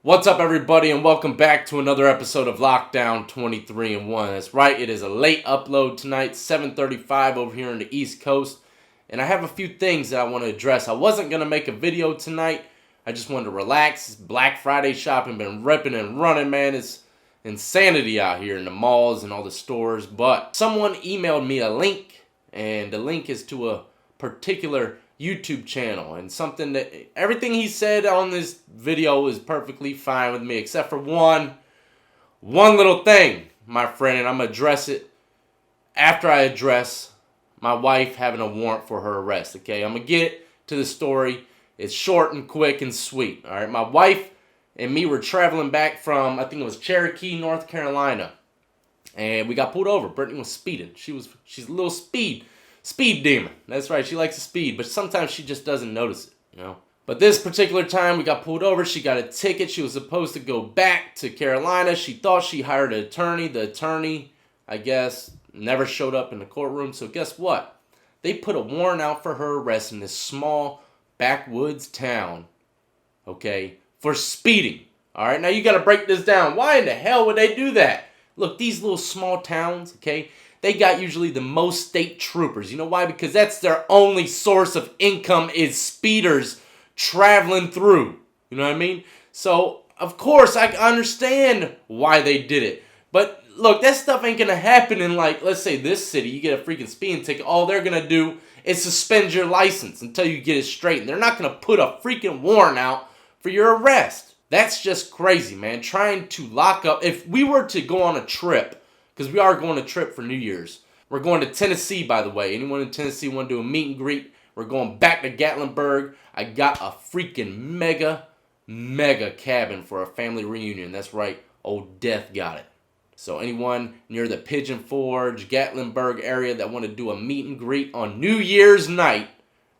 What's up, everybody, and welcome back to another episode of Lockdown 23-1. That's right, it is a late upload tonight, 7:35 over here on the East Coast, and I have a few things that I want to address. I wasn't going to make a video tonight. I just wanted to relax. Black Friday shopping been ripping and running, man. It's insanity out here in the malls and all the stores, but someone emailed me a link, and the link is to a particular YouTube channel, and something that everything he said on this video is perfectly fine with me, except for one little thing, my friend, and I'm gonna address it after I address my wife having a warrant for her arrest. Okay, I'm gonna get to the story. It's short and quick and sweet. All right, my wife and me were traveling back from, I think it was Cherokee, North Carolina, and we got pulled over. Brittany was speeding. She's a little speed demon. That's right, she likes to speed, but sometimes she just doesn't notice it, you know. But this particular time, we got pulled over. She got a ticket. She was supposed to go back to Carolina. She thought she hired an attorney. The attorney, I guess, never showed up in the courtroom. So guess what? They put a warrant out for her arrest in this small backwoods town, okay, for speeding. All right, now you got to break this down. Why in the hell would they do that? Look, these little small towns, okay, they got usually the most state troopers. You know why? Because that's their only source of income is speeders traveling through. You know what I mean? So, of course, I understand why they did it. But, look, that stuff ain't going to happen in, like, let's say this city. You get a freaking speeding ticket. All they're going to do is suspend your license until you get it straight. And they're not going to put a freaking warrant out for your arrest. That's just crazy, man. Trying to lock up. If we were to go on a trip, because we are going on a trip for New Year's. We're going to Tennessee, by the way. Anyone in Tennessee want to do a meet and greet? We're going back to Gatlinburg. I got a freaking mega cabin for a family reunion. That's right, old Death got it. So anyone near the Pigeon Forge, Gatlinburg area that want to do a meet and greet on New Year's night,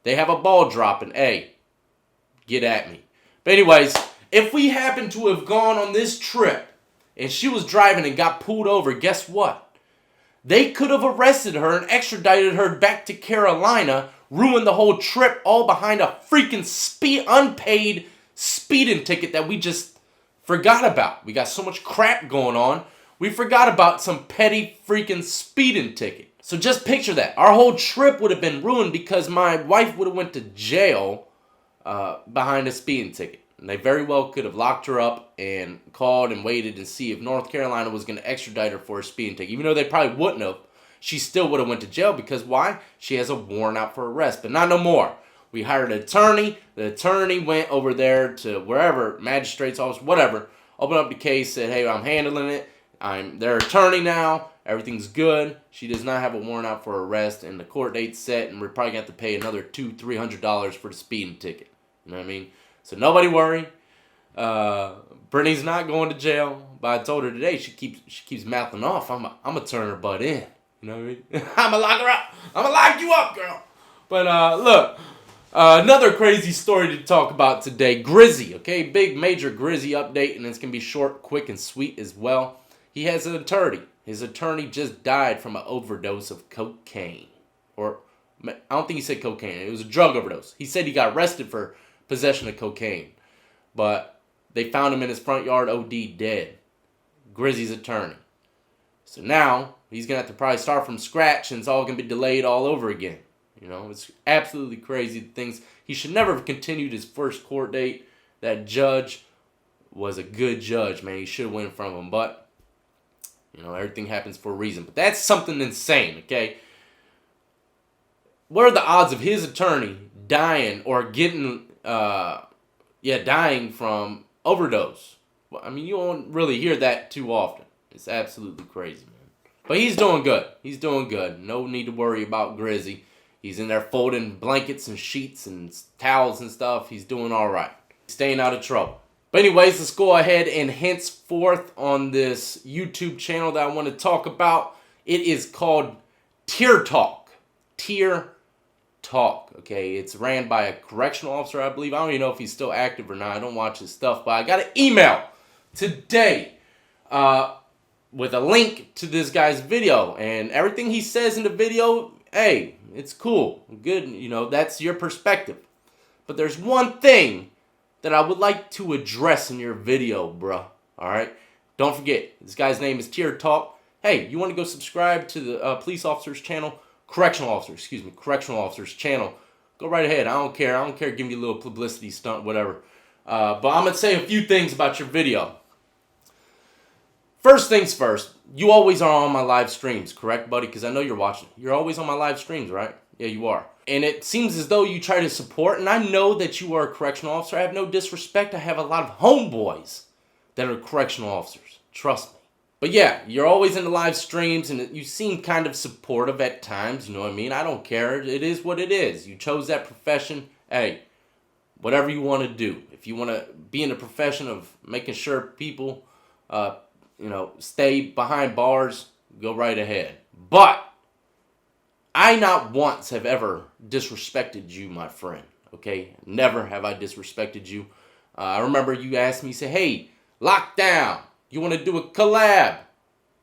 they have a ball dropping. Hey, get at me. But anyways, if we happen to have gone on this trip, and she was driving and got pulled over, guess what? They could have arrested her and extradited her back to Carolina, ruined the whole trip, all behind a freaking unpaid speeding ticket that we just forgot about. We got so much crap going on, we forgot about some petty freaking speeding ticket. So just picture that. Our whole trip would have been ruined because my wife would have went to jail behind a speeding ticket. And they very well could have locked her up and called and waited and see if North Carolina was going to extradite her for a speeding ticket. Even though they probably wouldn't have, she still would have went to jail because why? She has a warrant out for arrest. But not no more. We hired an attorney. The attorney went over there to wherever, magistrate's office, whatever, opened up the case, said, hey, I'm handling it. I'm their attorney now. Everything's good. She does not have a warrant out for arrest, and the court date's set, and we're probably going to have to pay another $200-300 for the speeding ticket. You know what I mean? So nobody worry. Brittany's not going to jail. But I told her today she keeps mouthing off. I'm gonna turn her butt in. You know what I mean? I'm gonna lock her up. I'm gonna lock you up, girl. But look, another crazy story to talk about today. GRIZZY, okay, big major GRIZZY update, and it's gonna be short, quick, and sweet as well. He has an attorney. His attorney just died from an overdose of cocaine, or I don't think he said cocaine. It was a drug overdose. He said he got arrested for possession of cocaine, but they found him in his front yard, OD, dead. GRIZZY's attorney. So now he's gonna have to probably start from scratch, and it's all gonna be delayed all over again. You know, it's absolutely crazy things. He should never have continued his first court date. That judge was a good judge, man. He should have went from him, but you know, everything happens for a reason. But that's something insane, okay? What are the odds of his attorney dying or getting dying from overdose? Well, I mean, you won't really hear that too often. It's absolutely crazy, man. But he's doing good. He's doing good. No need to worry about GRIZZY. He's in there folding blankets and sheets and towels and stuff. He's doing all right. Staying out of trouble. But anyways, let's go ahead and henceforth on this YouTube channel that I want to talk about. It is called Tear Talk. Tear Talk, okay? It's ran by a correctional officer, I believe. I don't even know if he's still active or not. I don't watch his stuff, but I got an email today with a link to this guy's video, and everything he says in the video, hey, it's cool, good, you know, that's your perspective. But there's one thing that I would like to address in your video, bruh. Alright? Don't forget, this guy's name is Tier Talk. Hey, you want to go subscribe to the police officer's channel? Correctional officer's channel. Go right ahead. I don't care. I don't care giving you a little publicity stunt, whatever. But I'm going to say a few things about your video. First things first, you always are on my live streams, correct, buddy? Because I know you're watching. You're always on my live streams, right? Yeah, you are. And it seems as though you try to support, and I know that you are a correctional officer. I have no disrespect. I have a lot of homeboys that are correctional officers. Trust me. But yeah, you're always in the live streams, and you seem kind of supportive at times, you know what I mean? I don't care. It is what it is. You chose that profession. Hey, whatever you want to do. If you want to be in the profession of making sure people, stay behind bars, go right ahead. But I not once have ever disrespected you, my friend, okay? Never have I disrespected you. I remember you asked me, say, hey, Lockdown, you want to do a collab?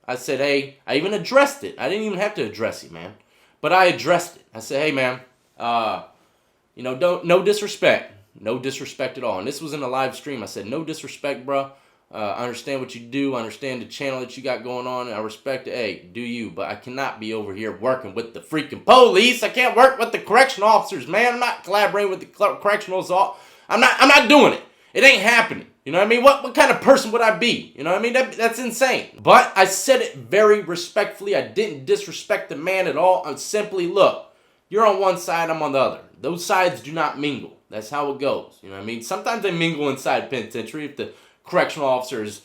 I said, hey, I even addressed it. I didn't even have to address it, man. But I addressed it. I said, hey, man, no disrespect. No disrespect at all. And this was in a live stream. I said, no disrespect, bro. I understand what you do. I understand the channel that you got going on. And I respect it. Hey, do you. But I cannot be over here working with the freaking police. I can't work with the correctional officers, man. I'm not collaborating with the correctionals. I'm not doing it. It ain't happening. You know what I mean? What kind of person would I be? You know what I mean? That's insane. But I said it very respectfully. I didn't disrespect the man at all. I'm simply, look, you're on one side, I'm on the other. Those sides do not mingle. That's how it goes. You know what I mean? Sometimes they mingle inside penitentiary if the correctional officer is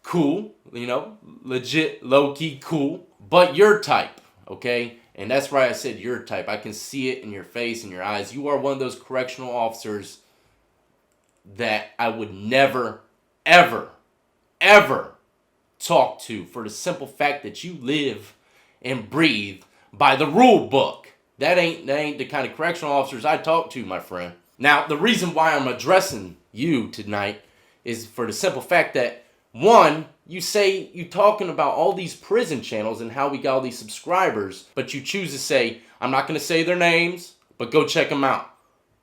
cool, legit, low-key cool. But your type, okay? And that's why I said your type. I can see it in your face, in your eyes. You are one of those correctional officers that I would never, ever, ever talk to for the simple fact that you live and breathe by the rule book. That ain't the kind of correctional officers I talk to, my friend. Now, the reason why I'm addressing you tonight is for the simple fact that, one, you say you talking about all these prison channels and how we got all these subscribers, but you choose to say, I'm not going to say their names, but go check them out.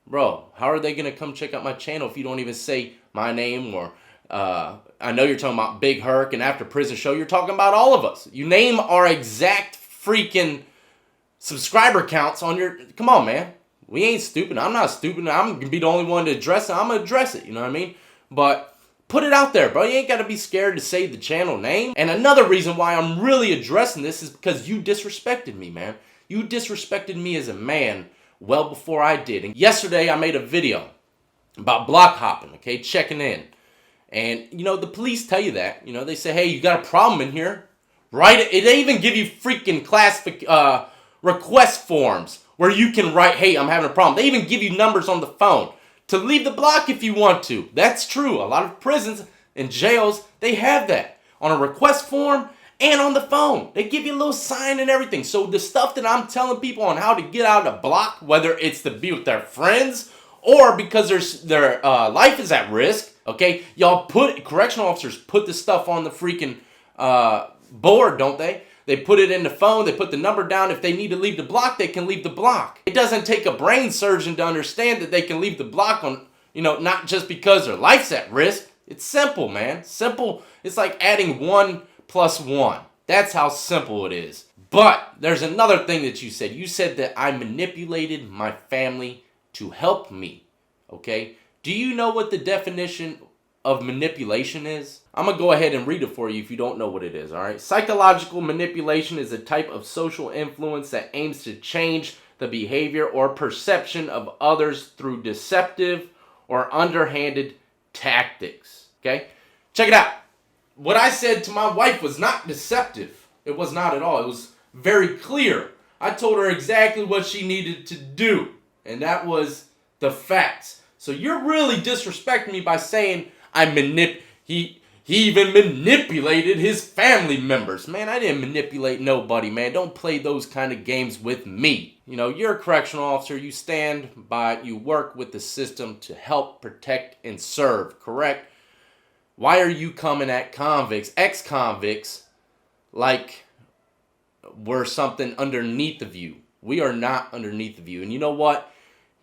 Bro, how are they going to come check out my channel if you don't even say my name? Or I know you're talking about Big Herc and After Prison Show. You're talking about all of us. You name our exact freaking subscriber counts on your... Come on, man. We ain't stupid. I'm not stupid. I'm going to be the only one to address it. I'm going to address it. You know what I mean? But put it out there, bro. You ain't got to be scared to say the channel name. And another reason why I'm really addressing this is because you disrespected me, man. You disrespected me as a man well before I did. And yesterday I made a video about block hopping, okay, checking in. And, the police tell you that. They say, hey, you got a problem in here, right? They even give you freaking request forms where you can write, hey, I'm having a problem. They even give you numbers on the phone to leave the block if you want to. That's true. A lot of prisons and jails, they have that on a request form and on the phone. They give you a little sign and everything. So the stuff that I'm telling people on how to get out of the block, whether it's to be with their friends or because their life is at risk, okay? Correctional officers put this stuff on the freaking board, don't they? They put it in the phone. They put the number down. If they need to leave the block, they can leave the block. It doesn't take a brain surgeon to understand that they can leave the block on, not just because their life's at risk. It's simple, man. Simple. It's like adding 1 + 1. That's how simple it is. But there's another thing that you said. You said that I manipulated my family to help me, okay? Do you know what the definition of manipulation is? I'm going to go ahead and read it for you if you don't know what it is, all right? Psychological manipulation is a type of social influence that aims to change the behavior or perception of others through deceptive or underhanded tactics, okay? Check it out. What I said to my wife was not deceptive. It was not at all. It was very clear. I told her exactly what she needed to do, and that was the facts. So you're really disrespecting me by saying he even manipulated his family members. Man, I didn't manipulate nobody, man. Don't play those kind of games with me. You're a correctional officer. You work with the system to help, protect, and serve, correct? Why are you coming at convicts, ex-convicts, like we're something underneath of you? We are not underneath of you. And you know what?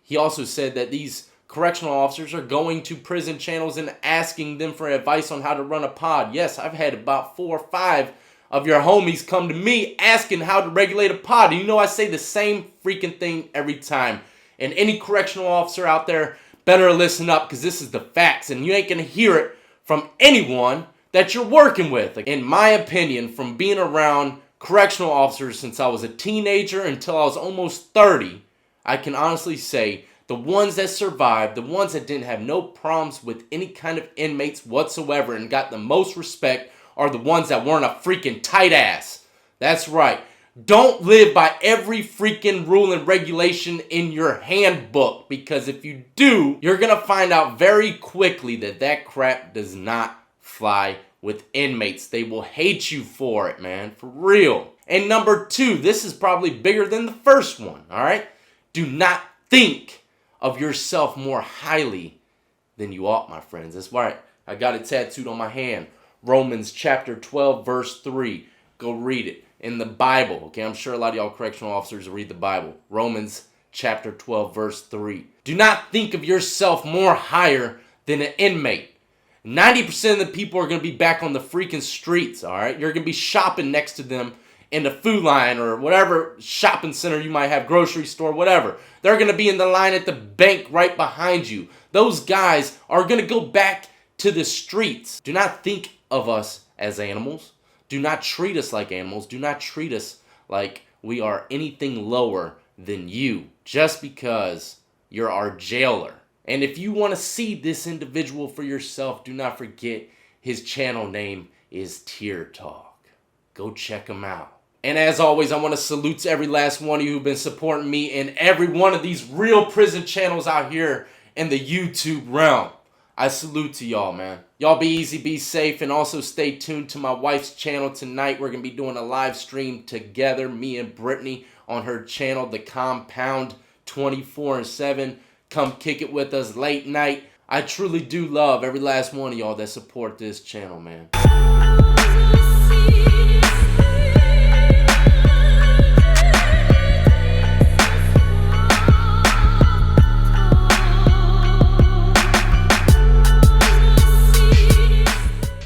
He also said that these correctional officers are going to prison channels and asking them for advice on how to run a pod. Yes, I've had about 4 or 5 of your homies come to me asking how to regulate a pod. And you know I say the same freaking thing every time. And any correctional officer out there better listen up, because this is the facts. And you ain't going to hear it from anyone that you're working with. In my opinion, from being around correctional officers since I was a teenager until I was almost 30, I can honestly say the ones that survived, the ones that didn't have no problems with any kind of inmates whatsoever and got the most respect are the ones that weren't a freaking tight ass. That's right. Don't live by every freaking rule and regulation in your handbook, because if you do, you're going to find out very quickly that that crap does not fly with inmates. They will hate you for it, man. For real. And number 2, this is probably bigger than the first one, all right? Do not think of yourself more highly than you ought, my friends. That's right. I got it tattooed on my hand. Romans chapter 12, verse 3. Go read it in the Bible. Okay, I'm sure a lot of y'all correctional officers read the Bible. Romans chapter 12, verse 3. Do not think of yourself more higher than an inmate. 90% of the people are going to be back on the freaking streets, all right? You're going to be shopping next to them in the food line or whatever shopping center you might have, grocery store, whatever. They're going to be in the line at the bank right behind you. Those guys are going to go back to the streets. Do not think of us as animals. Do not treat us like animals. Do not treat us like we are anything lower than you just because you're our jailer. And if you want to see this individual for yourself, do not forget his channel name is Tier Talk. Go check him out. And as always, I want to salute to every last one of you who've been supporting me in every one of these real prison channels out here in the YouTube realm. I salute to y'all, man. Y'all be easy, be safe, and also stay tuned to my wife's channel tonight. We're going to be doing a live stream together, me and Brittany, on her channel, The Compound 24/7. Come kick it with us late night. I truly do love every last one of y'all that support this channel, man.